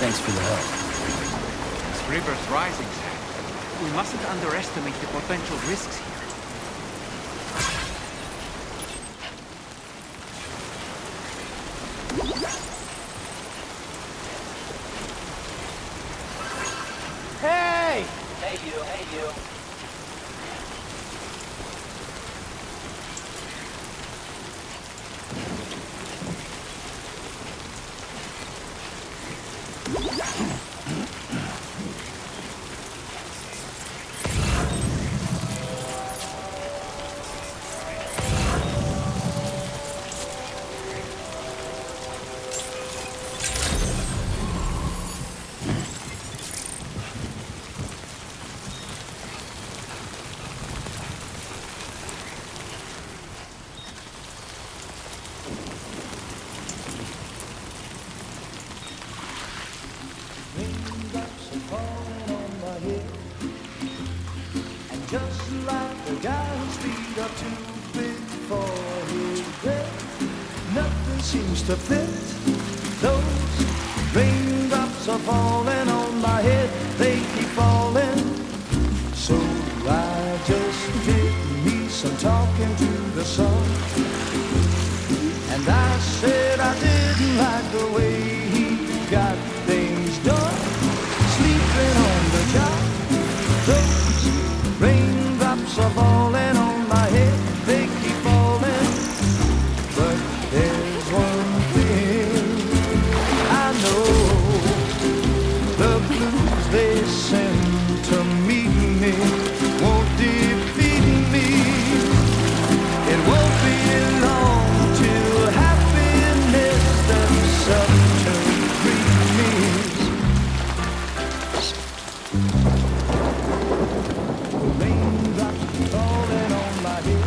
Thanks for the help. This river's rising, Sam. We mustn't underestimate the potential risks here. Hey! Hey you, hey you. Raindrops are falling on my head, and just like the guy whose feet are too big for his bed, nothing seems to fit. Those raindrops are falling on my head, they keep falling. So I just did me some talking to the sun, and I said I didn't like the way he got things done. Sleeping on the job, those raindrops are falling on my head, they keep falling. But there's one thing I know, the blues they send to meet me won't defeat me. It won't be long till happiness steps up to greet me. Raindrops falling on my head,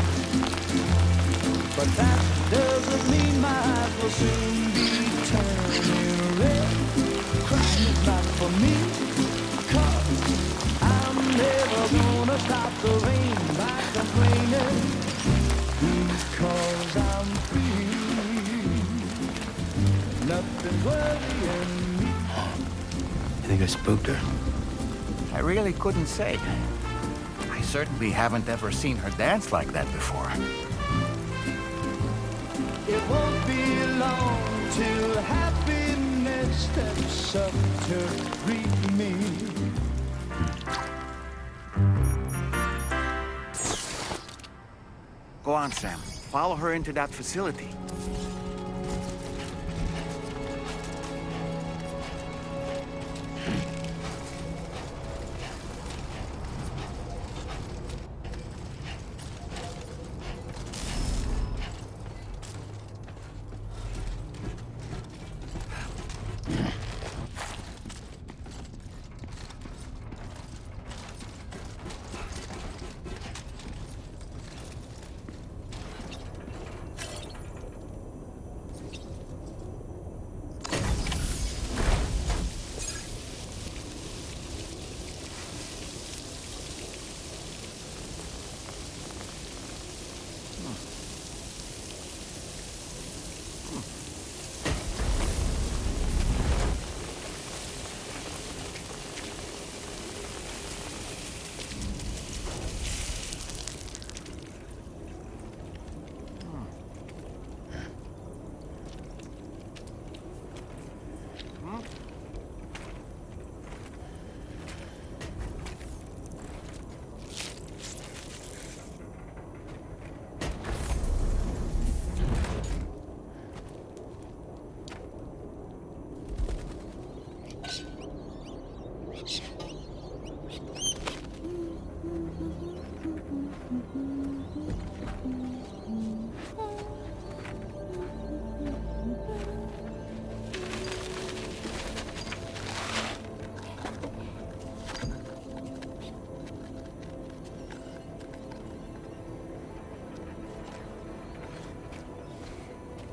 but that doesn't mean my eyes will soon be turning red. Crying is not for me, 'cause I'm never gonna stop the rain by complaining, because I'm free. Nothing's worrying me. I think I spooked her. I really couldn't say. I certainly haven't ever seen her dance like that before. It won't be long till happiness steps up to greet me. Go on, Sam. Follow her into that facility.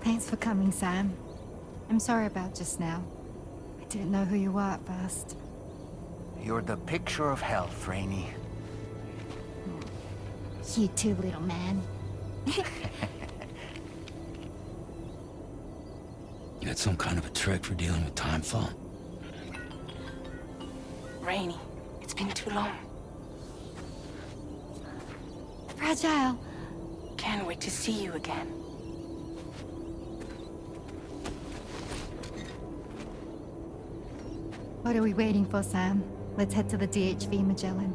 Thanks for coming, Sam. I'm sorry about just now. I didn't know who you were at first. You're the picture of health, Rainey. You too, little man. You got some kind of a trick for dealing with timefall? Rainy, it's been too long. Fragile. Can't wait to see you again. What are we waiting for, Sam? Let's head to the DHV Magellan.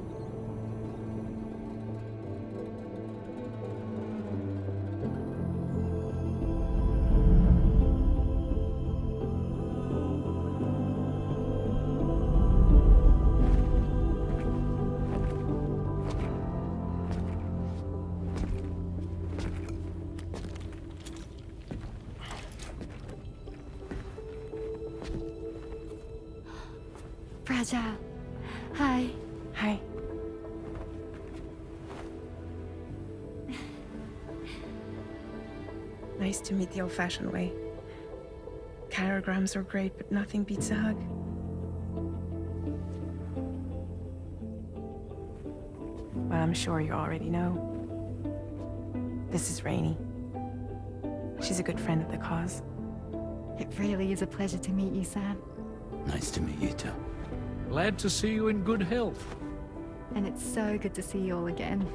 Fragile. Hi. Hi. Nice to meet the old-fashioned way. Carograms are great, but nothing beats a hug. Well, I'm sure you already know. This is Rainy. She's a good friend of the cause. It really is a pleasure to meet you, Sam. Nice to meet you too. Glad to see you in good health. And it's so good to see you all again.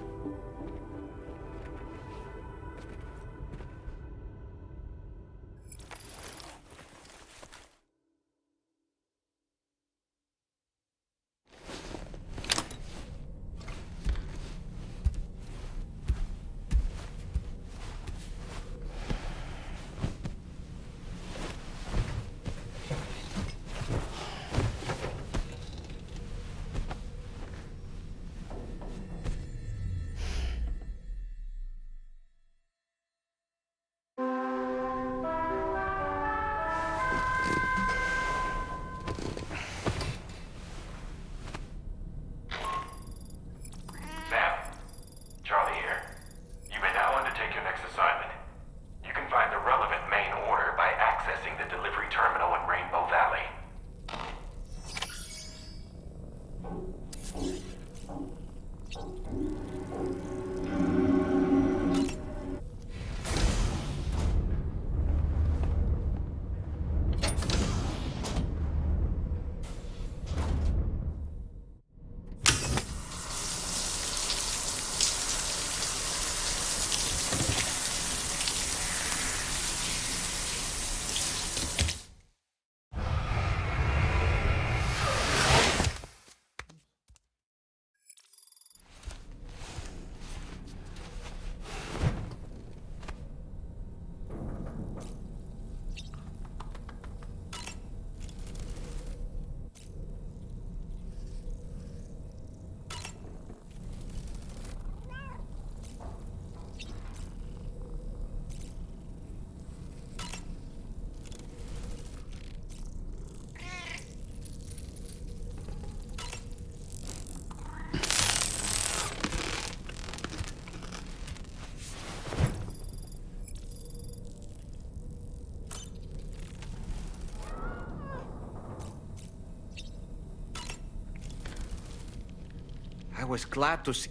I was glad to see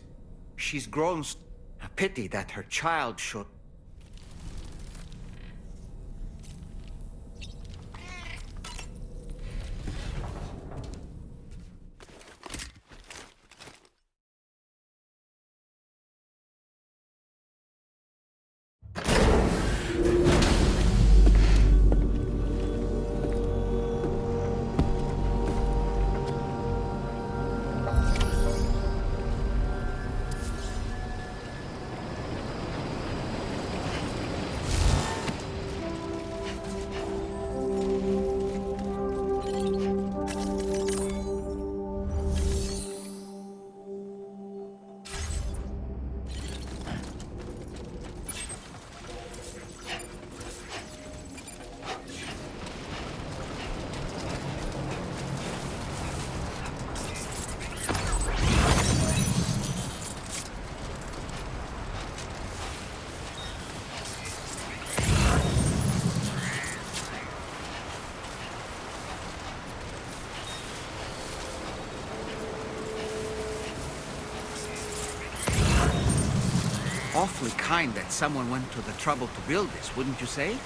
she's grown. A pity that her child should. Awfully kind that someone went to the trouble to build this, wouldn't you say?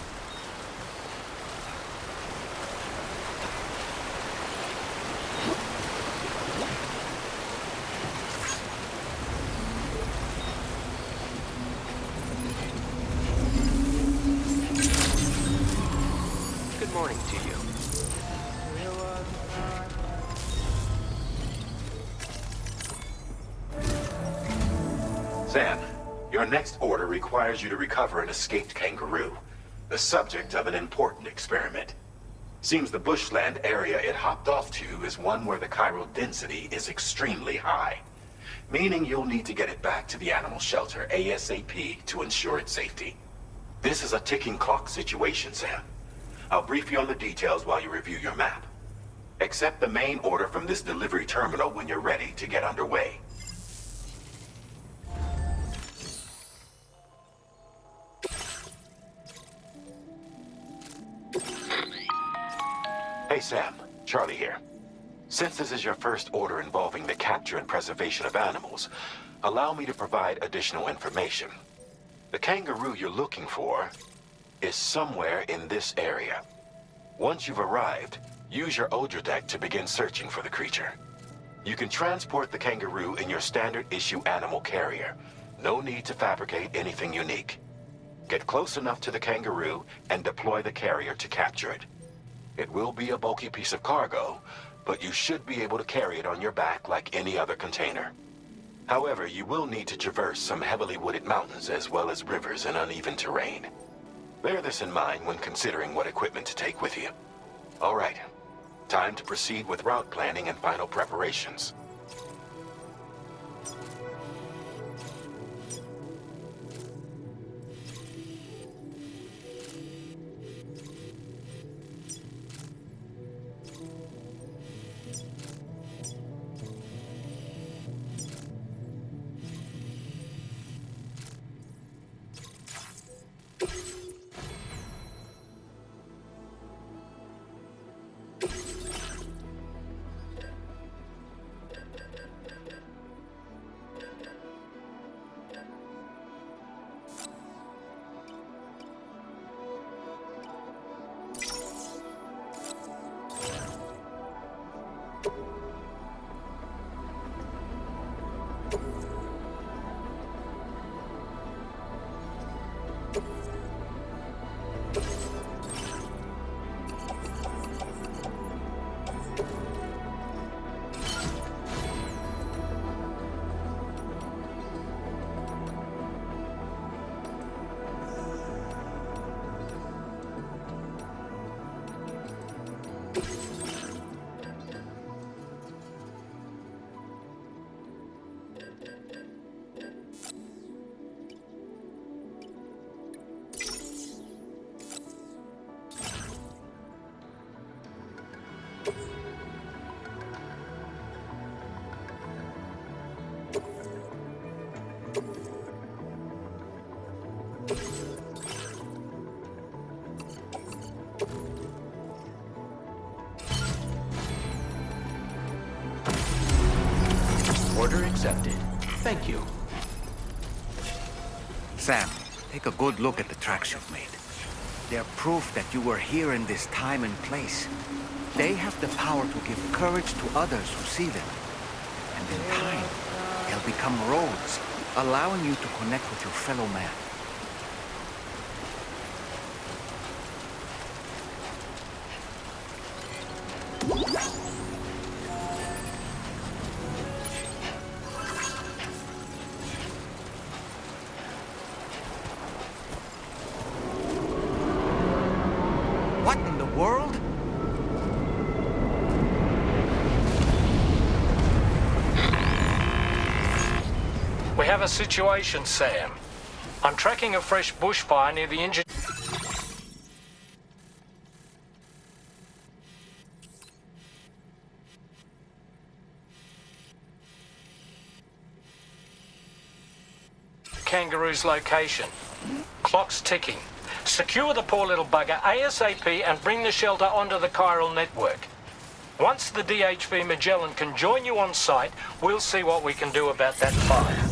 Our next order requires you to recover an escaped kangaroo, the subject of an important experiment. Seems the bushland area it hopped off to is one where the chiral density is extremely high, meaning you'll need to get it back to the animal shelter ASAP to ensure its safety. This is a ticking clock situation, Sam. I'll brief you on the details while you review your map. Accept the main order from this delivery terminal when you're ready to get underway. Hey Sam, Charlie here. Since this is your first order involving the capture and preservation of animals, allow me to provide additional information. The kangaroo you're looking for is somewhere in this area. Once you've arrived, use your Odra deck to begin searching for the creature. You can transport the kangaroo in your standard issue animal carrier. No need to fabricate anything unique. Get close enough to the kangaroo and deploy the carrier to capture it. It will be a bulky piece of cargo, but you should be able to carry it on your back like any other container. However, you will need to traverse some heavily wooded mountains as well as rivers and uneven terrain. Bear this in mind when considering what equipment to take with you. All right, time to proceed with route planning and final preparations. Order accepted. Thank you. Sam, take a good look at the tracks you've made. They're proof that you were here in this time and place. They have the power to give courage to others who see them. And in time, they'll become roads, allowing you to connect with your fellow man. What in the world? We have a situation, Sam. I'm tracking a fresh bushfire near the engine. Kangaroo's location. Clock's ticking. Secure the poor little bugger ASAP and bring the shelter onto the chiral network. Once the DHV Magellan can join you on site, we'll see what we can do about that fire.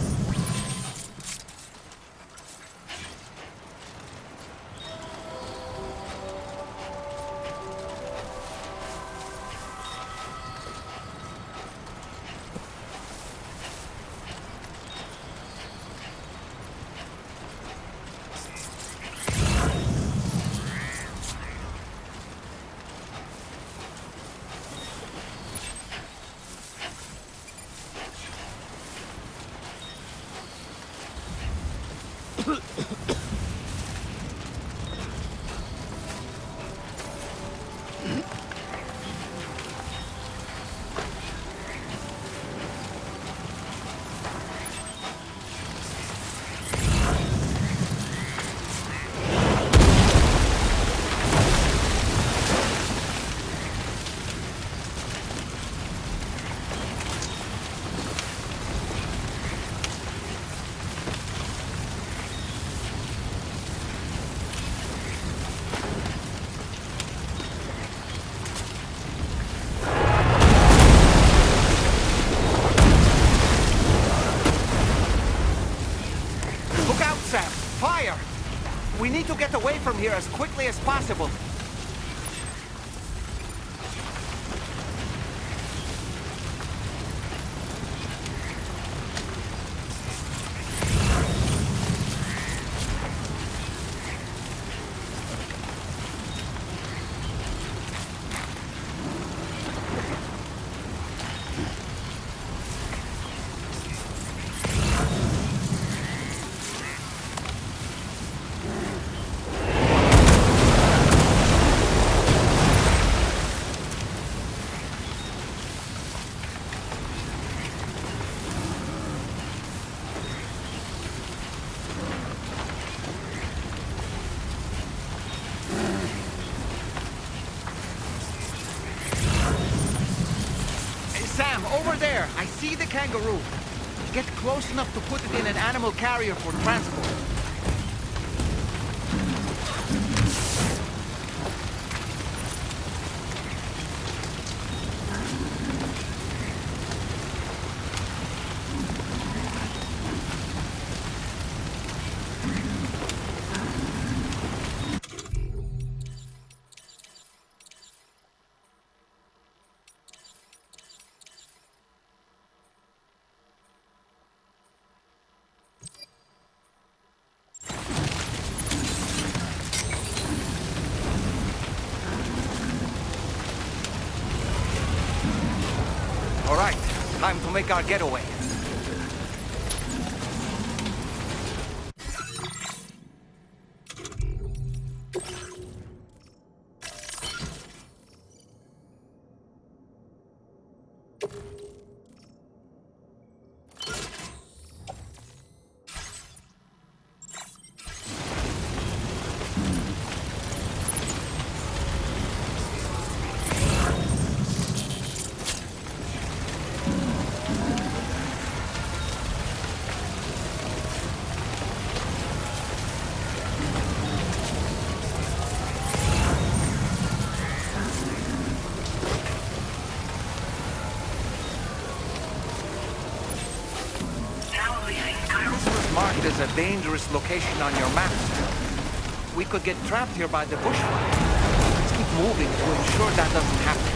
We need to get away from here as quickly as possible. Sam, over there! I see the kangaroo! Get close enough to put it in an animal carrier for transport. All right, time to make our getaway. Marked as a dangerous location on your map. We could get trapped here by the bushfire. Let's keep moving to ensure that doesn't happen.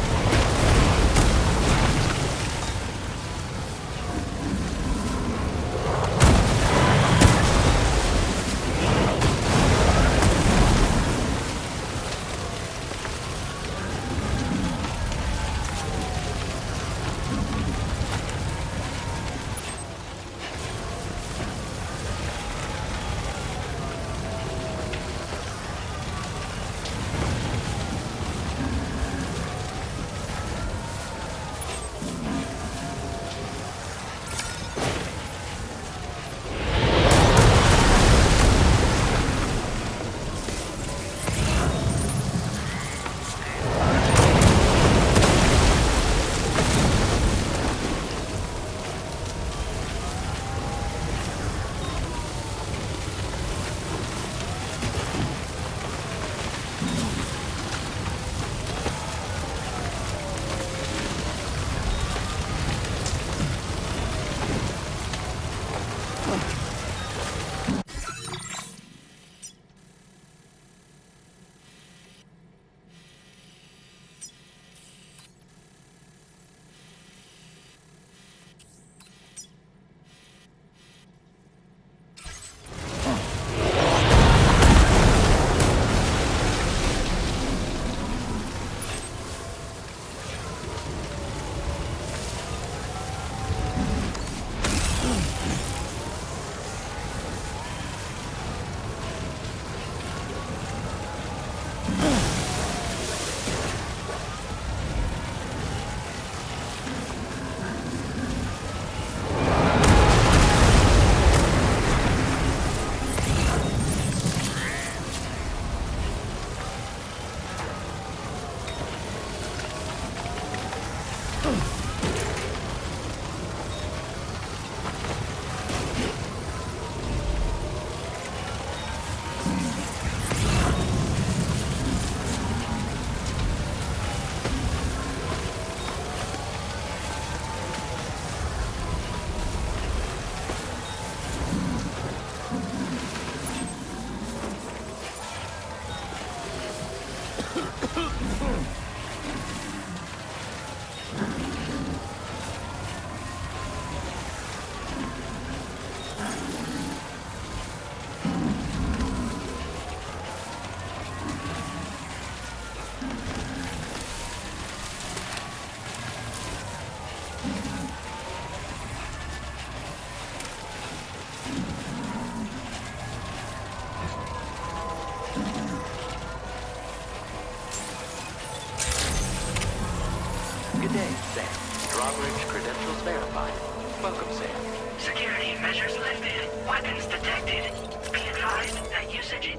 Coverage credentials verified. Welcome, Sam. Security measures lifted. Weapons detected. Be advised that usage...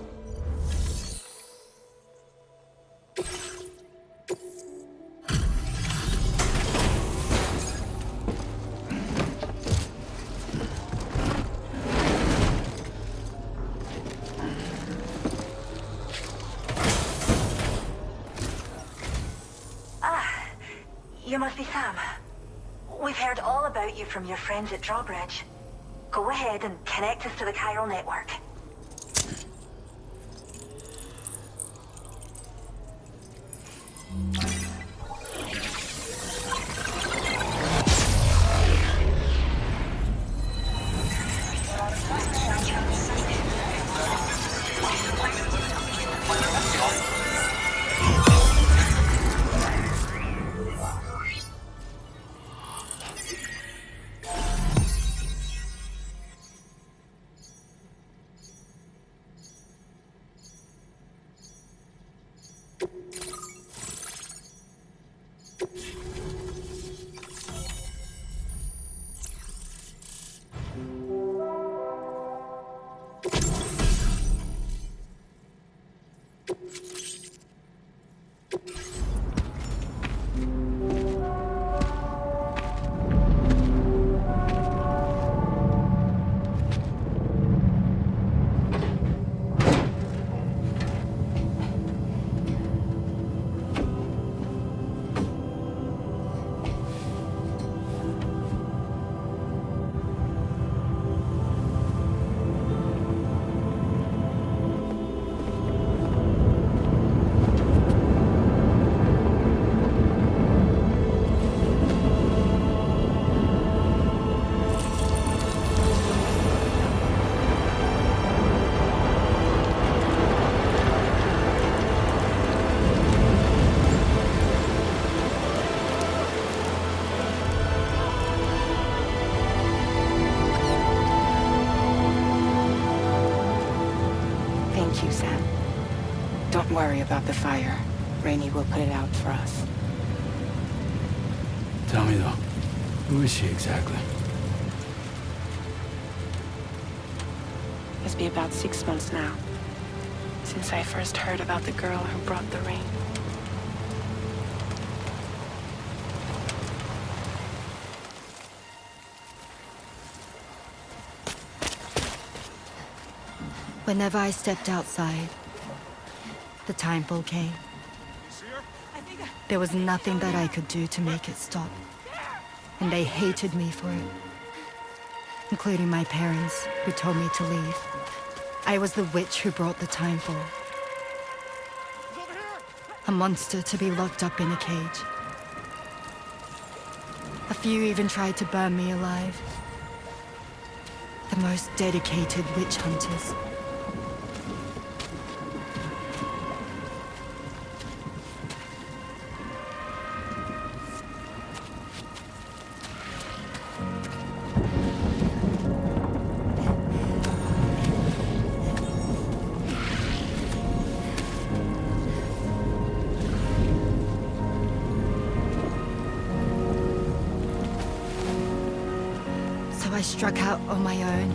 You must be Sam. We've heard all about you from your friends at Drawbridge. Go ahead and connect us to the chiral network. Thank you, Sam. Don't worry about the fire. Rainey will put it out for us. Tell me though, who is she exactly? It's been about 6 months now, since I first heard about the girl who brought the rain. Whenever I stepped outside, the timefall came. There was nothing that I could do to make it stop. And they hated me for it. Including my parents, who told me to leave. I was the witch who brought the timefall. A monster to be locked up in a cage. A few even tried to burn me alive. The most dedicated witch hunters. I struck out on my own.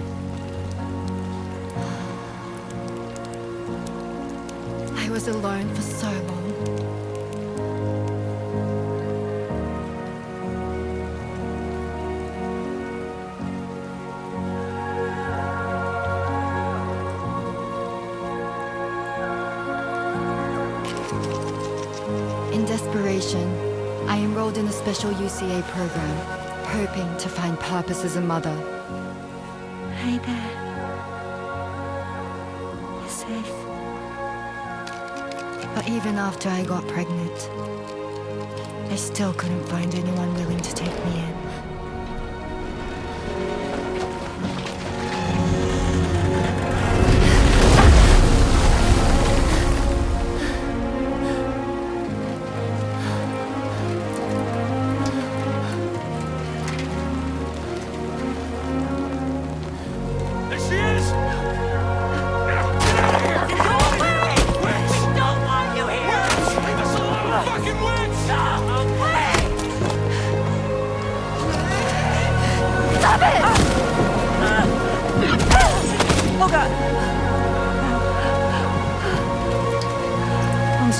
I was alone for so long. In desperation, I enrolled in a special UCA program. Hoping to find purpose as a mother. Hi there. You're safe. But even after I got pregnant, I still couldn't find anyone willing to take me in.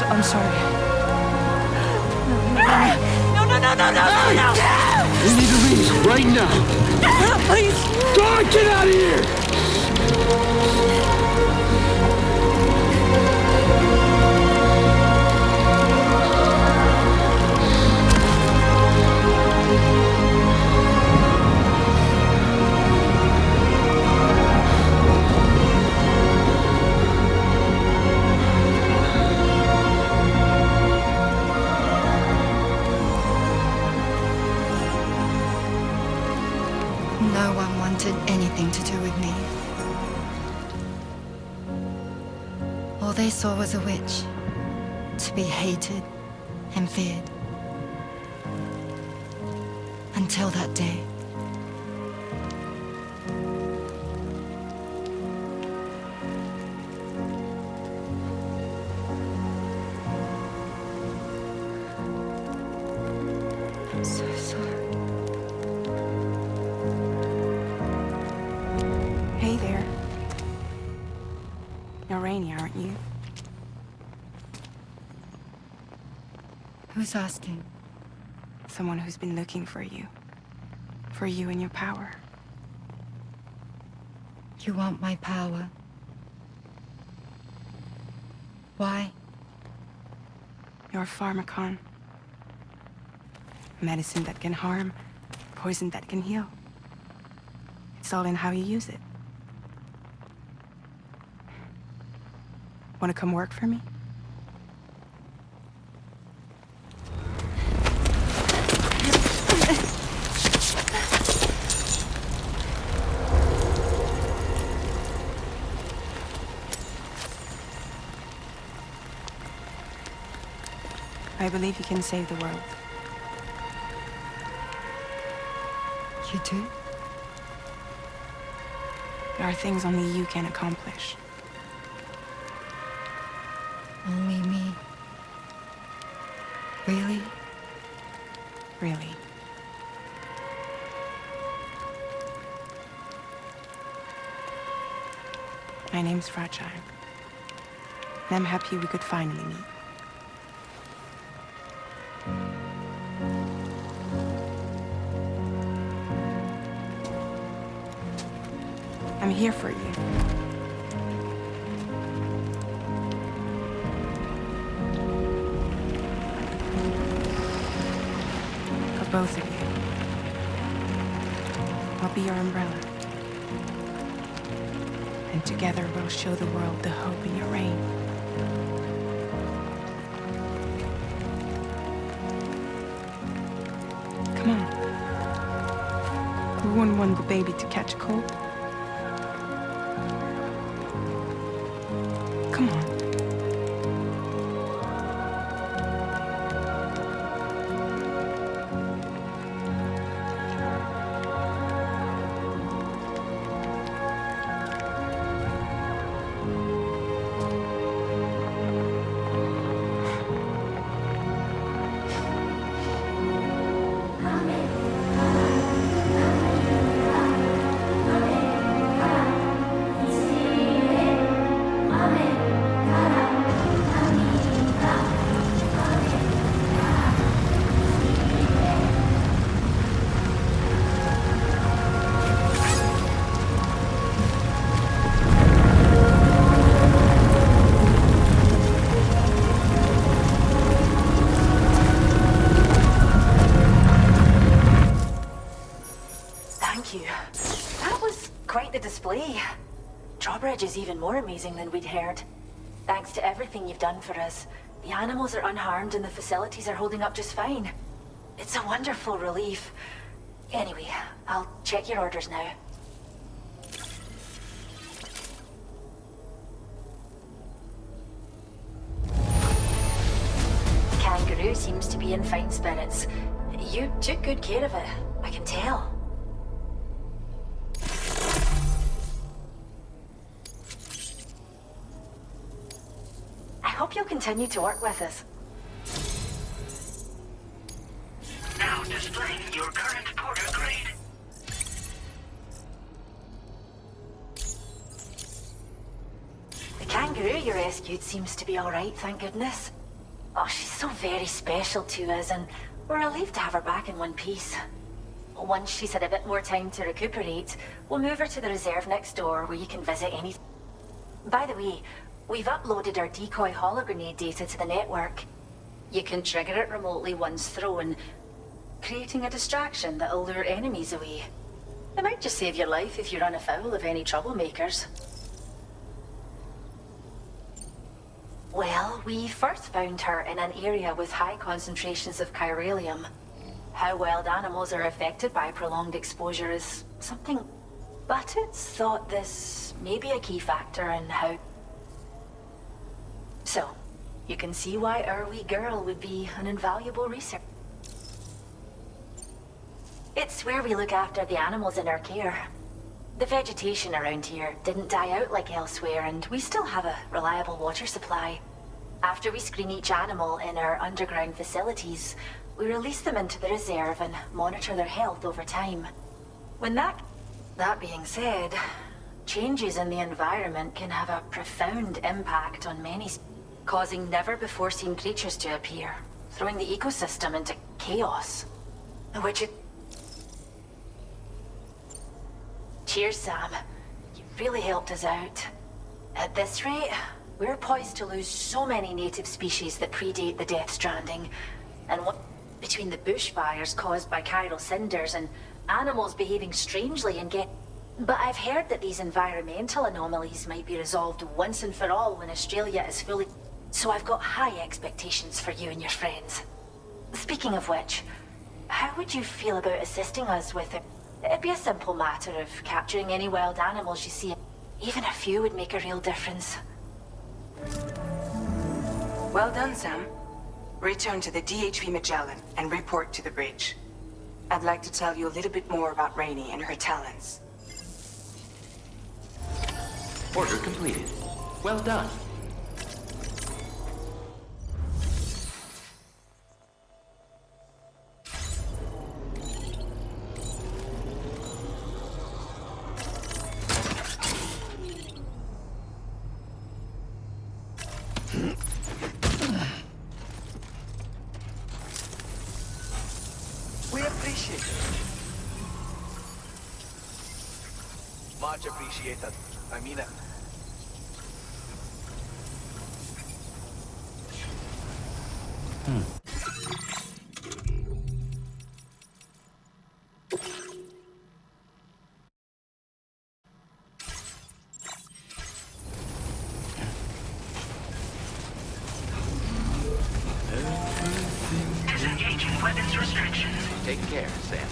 I'm sorry. No! We need to leave right now. Please! God, get out of here! No one wanted anything to do with me. All they saw was a witch, to be hated and feared. Until that day. I'm so sorry. Hey there. You're Rainey, aren't you? Who's asking? Someone who's been looking for you. For you and your power. You want my power? Why? You're a pharmacon. Medicine that can harm, poison that can heal. It's all in how you use it. Want to come work for me? I believe you can save the world. You do? There are things only you can accomplish. Only me. Really? Really. My name's Fragile. And I'm happy we could finally meet. I'm here for you. For both of you. I'll be your umbrella. And together we'll show the world the hope in your reign. Come on. Who wouldn't want the baby to catch a cold? Come on. Drawbridge is even more amazing than we'd heard. Thanks to everything you've done for us, the animals are unharmed and the facilities are holding up just fine. It's a wonderful relief. Anyway, I'll check your orders now. Kangaroo seems to be in fine spirits. You took good care of it, I can tell. I hope you'll continue to work with us. Now displaying your current porter grade. The kangaroo you rescued seems to be all right, thank goodness. Oh, she's so very special to us, and we're relieved to have her back in one piece. Once she's had a bit more time to recuperate, we'll move her to the reserve next door where you can visit any... By the way, we've uploaded our decoy hologrenade data to the network. You can trigger it remotely once thrown, creating a distraction that'll lure enemies away. It might just save your life if you run afoul of any troublemakers. Well, we first found her in an area with high concentrations of chiralium. How wild animals are affected by prolonged exposure is something... But it's thought this may be a key factor in how... So, you can see why our wee girl would be an invaluable research. It's where we look after the animals in our care. The vegetation around here didn't die out like elsewhere, and we still have a reliable water supply. After we screen each animal in our underground facilities, we release them into the reserve and monitor their health over time. When that being said, changes in the environment can have a profound impact on many, causing never-before-seen creatures to appear, throwing the ecosystem into chaos. Which it... Cheers, Sam. You really helped us out. At this rate, we're poised to lose so many native species that predate the Death Stranding. And what between the bushfires caused by chiral cinders and animals behaving strangely and get... But I've heard that these environmental anomalies might be resolved once and for all when Australia is fully... So I've got high expectations for you and your friends. Speaking of which, how would you feel about assisting us with it? It'd be a simple matter of capturing any wild animals you see. Even a few would make a real difference. Well done, Sam. Return to the DHV Magellan and report to the bridge. I'd like to tell you a little bit more about Rainey and her talents. Order completed. Well done. We appreciate it. Much appreciated. I mean it. Disengaging weapons restrictions. Take care, Sam.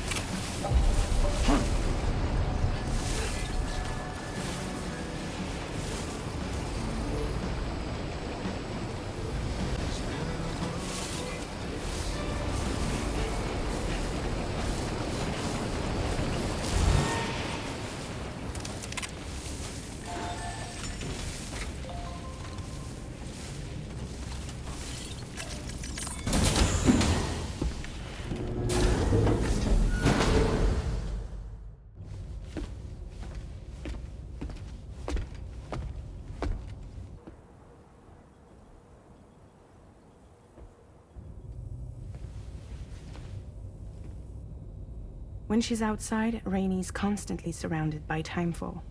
When she's outside, Rainey's constantly surrounded by timefall.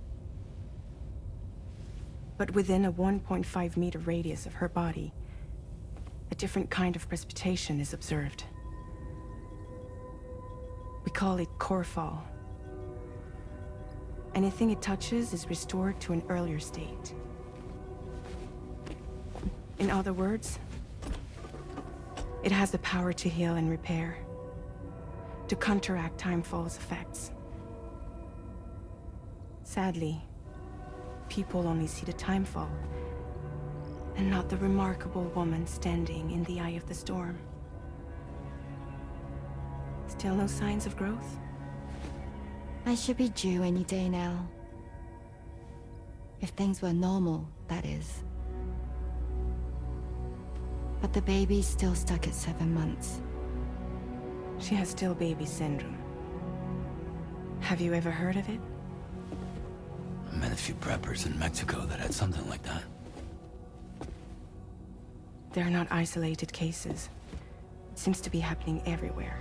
But within a 1.5-meter radius of her body, a different kind of precipitation is observed. We call it core fall. Anything it touches is restored to an earlier state. In other words, it has the power to heal and repair, to counteract timefall's effects. Sadly, people only see the timefall, and not the remarkable woman standing in the eye of the storm. Still no signs of growth? I should be due any day now. If things were normal, that is. But the baby's still stuck at 7 months. She has still baby syndrome. Have you ever heard of it? I met a few preppers in Mexico that had something like that. They're not isolated cases. It seems to be happening everywhere.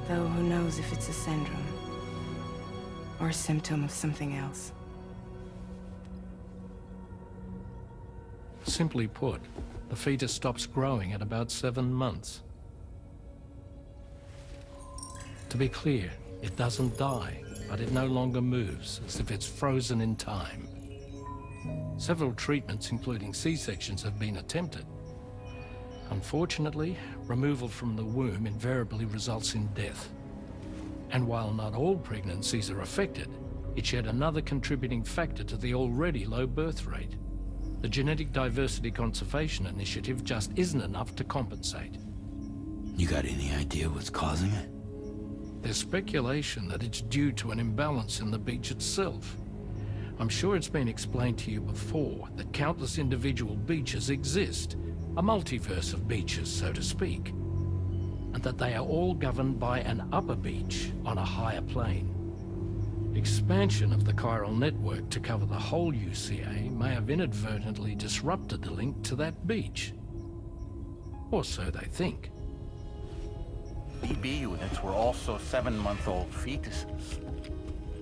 Though who knows if it's a syndrome or a symptom of something else. Simply put, the fetus stops growing at about 7 months. To be clear, it doesn't die, but it no longer moves, as if it's frozen in time. Several treatments, including C-sections, have been attempted. Unfortunately, removal from the womb invariably results in death. And while not all pregnancies are affected, it's yet another contributing factor to the already low birth rate. The Genetic Diversity Conservation Initiative just isn't enough to compensate. You got any idea what's causing it? There's speculation that it's due to an imbalance in the beach itself. I'm sure it's been explained to you before that countless individual beaches exist, a multiverse of beaches, so to speak, and that they are all governed by an upper beach on a higher plane. Expansion of the chiral network to cover the whole UCA may have inadvertently disrupted the link to that beach. Or so they think. BB units were also 7-month-old fetuses.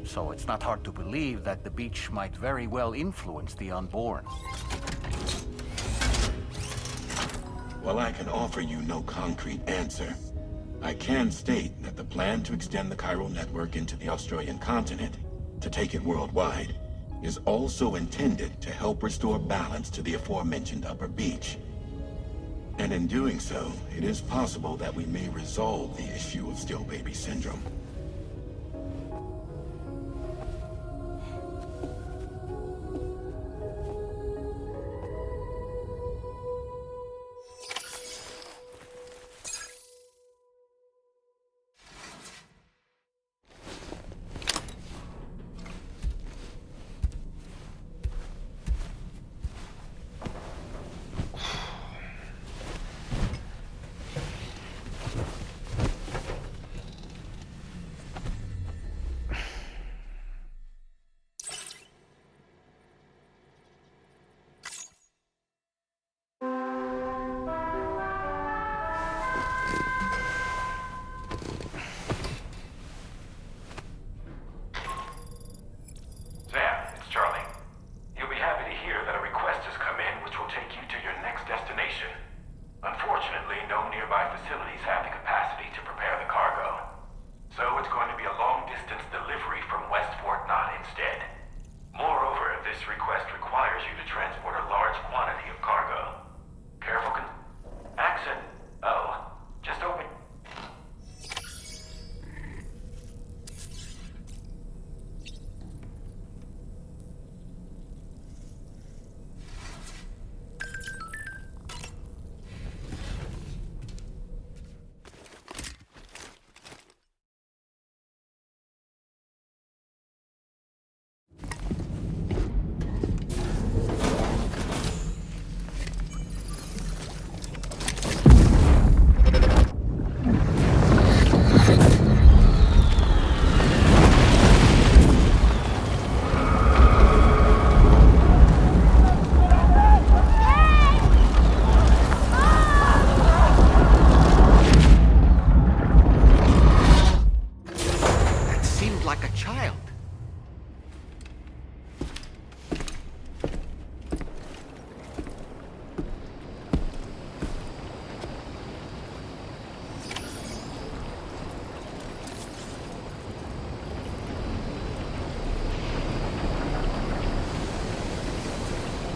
So it's not hard to believe that the beach might very well influence the unborn. While I can offer you no concrete answer, I can state that the plan to extend the chiral network into the Australian continent, to take it worldwide, is also intended to help restore balance to the aforementioned upper beach. And in doing so, it is possible that we may resolve the issue of still baby syndrome.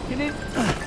You need...